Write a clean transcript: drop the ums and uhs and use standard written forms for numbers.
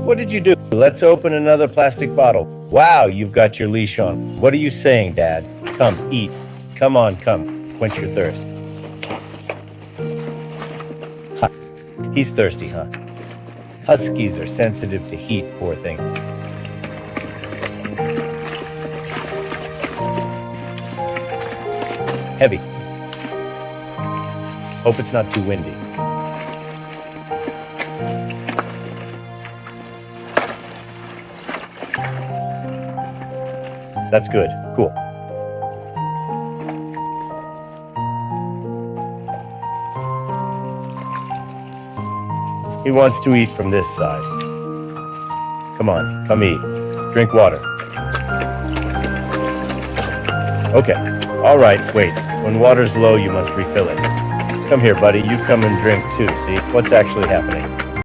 What did you do? Let's open another plastic bottle. Wow, you've got your leash on. What are you saying, Dad? Come, eat. Come on, come. Quench your thirst. Ha. He's thirsty, huh? Huskies are sensitive to heat, poor thing. Heavy. Hope it's not too windy. That's good. Cool. He wants to eat from this side. Come on, come eat. Drink water. Okay. All right, wait. When water's low, you must refill it. Come here, buddy. You come and drink too, see? What's actually happening?